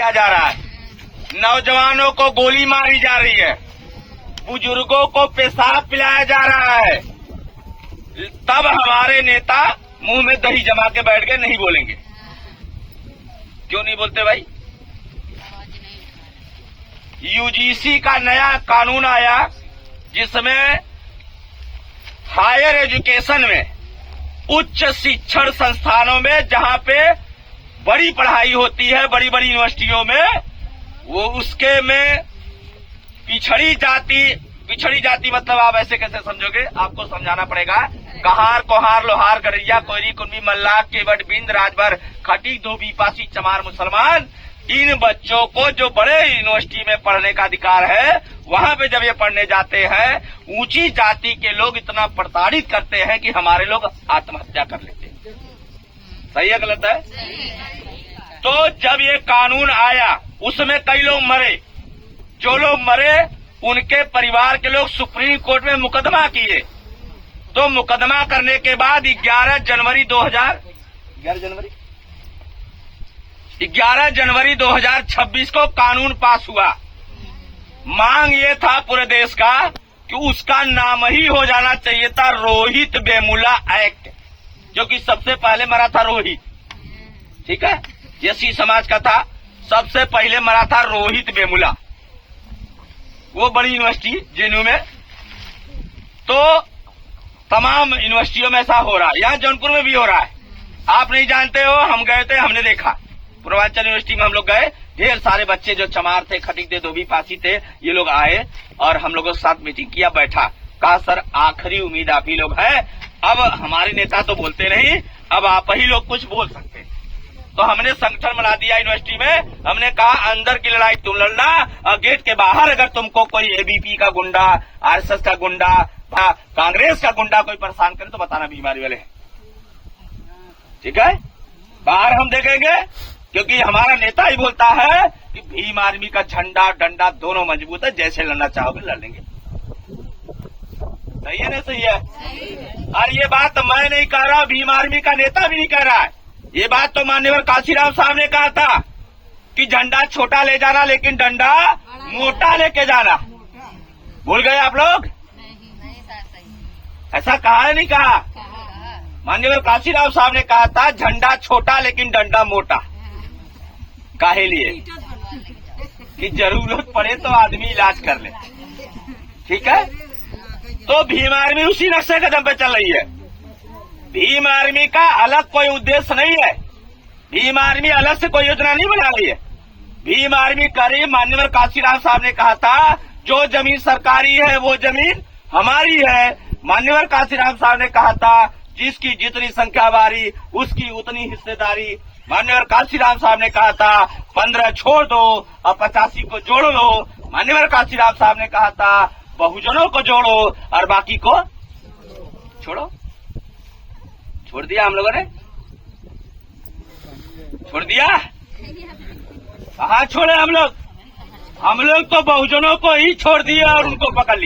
किया जा रहा है, नौजवानों को गोली मारी जा रही है, बुजुर्गों को पेशाब पिलाया जा रहा है, तब हमारे नेता मुंह में दही जमा के बैठ गए, नहीं बोलेंगे। क्यों नहीं बोलते भाई? यूजीसी का नया कानून आया जिसमें हायर एजुकेशन में, उच्च शिक्षण संस्थानों में जहां पे बड़ी पढ़ाई होती है, बड़ी बड़ी यूनिवर्सिटियों में, वो उसके में पिछड़ी जाति मतलब आप ऐसे कैसे समझोगे? आपको समझाना पड़ेगा। कहार, कोहार, लोहार, गरैया, कोयरी, कुंभी, मल्लाह, केवट, बिंद, राजभर, खटी, धोबी, पासी, चमार, मुसलमान, इन बच्चों को जो बड़े यूनिवर्सिटी में पढ़ने का अधिकार है, वहां पे जब ये पढ़ने जाते हैं, ऊंची जाति के लोग इतना प्रताड़ित करते हैं कि हमारे लोग आत्महत्या कर लेते हैं। सही है गलत है? तो जब ये कानून आया उसमें कई लोग मरे, जो लोग मरे उनके परिवार के लोग सुप्रीम कोर्ट में मुकदमा किए। तो मुकदमा करने के बाद 11 जनवरी 2026 को कानून पास हुआ। मांग ये था पूरे देश का कि उसका नाम ही हो जाना चाहिए था रोहित वेमुला एक्ट, क्योंकि सबसे पहले मरा था रोहित। ठीक है, एससी समाज का था, सबसे पहले मरा था रोहित वेमुला, वो बड़ी यूनिवर्सिटी जेएनयू में। तो तमाम यूनिवर्सिटियों में ऐसा हो रहा है, यहाँ जौनपुर में भी हो रहा है। आप नहीं जानते हो, हम गए थे, हमने देखा। पूर्वांचल यूनिवर्सिटी में हम लोग गए, ढेर सारे बच्चे जो चमार थे, खटिक थे, धोबी, पासी थे, ये लोग आए और हम लोगों के साथ मीटिंग किया, बैठा, कहा सर आखिरी उम्मीद आप ही लोग हैं, अब हमारे नेता तो बोलते नहीं, अब आप ही लोग कुछ बोल सकते हैं। तो हमने संगठन बना दिया यूनिवर्सिटी में। हमने कहा अंदर की लड़ाई तुम लड़ना, और गेट के बाहर अगर तुमको कोई एबीपी का गुंडा, आरएसएस का गुंडा, कांग्रेस का गुंडा कोई परेशान करे तो बताना बीमारी वाले। ठीक है, बाहर हम देखेंगे, क्योंकि हमारा नेता ही बोलता है कि भीम आर्मी का झंडा डंडा दोनों मजबूत है, जैसे लड़ना चाहोगे लड़ लेंगे। सही है ना? सही है। और ये बात मैं नहीं कह रहा, भीम आर्मी का नेता भी नहीं कह रहा है। ये बात तो माननीय काशीराम साहब ने कहा था कि झंडा छोटा ले जाना लेकिन डंडा मोटा लेके जाना। भूल गए आप लोग? ऐसा कहा है, नहीं कहा? माननीय काशीराम साहब ने कहा था झंडा छोटा लेकिन डंडा मोटा। काहे लिए? कि जरूरत पड़े तो आदमी इलाज कर ले। ठीक है, तो भीम आर्मी उसी नक्शे कदम पे चल रही है। भीम आर्मी का अलग कोई उद्देश्य नहीं है, भीम आर्मी अलग से कोई योजना नहीं बना रही है। भीम आर्मी करीब माननीय काशीराम साहब ने कहा था जो जमीन सरकारी है वो जमीन हमारी है। माननीय काशीराम साहब ने कहा था जिसकी जितनी संख्या बारी उसकी उतनी हिस्सेदारी। माननीय काशीराम साहब ने कहा था 15 छोड़ दो और 85 को जोड़ लो। माननीय काशीराम साहब ने कहा था बहुजनों को जोड़ो और बाकी को छोड़ो। छोड़ दिया हम लोगों ने, छोड़ दिया। कहाँ छोड़े हम लोग? हम लोग तो बहुजनों को ही छोड़ दिया और उनको पकड़ लिया।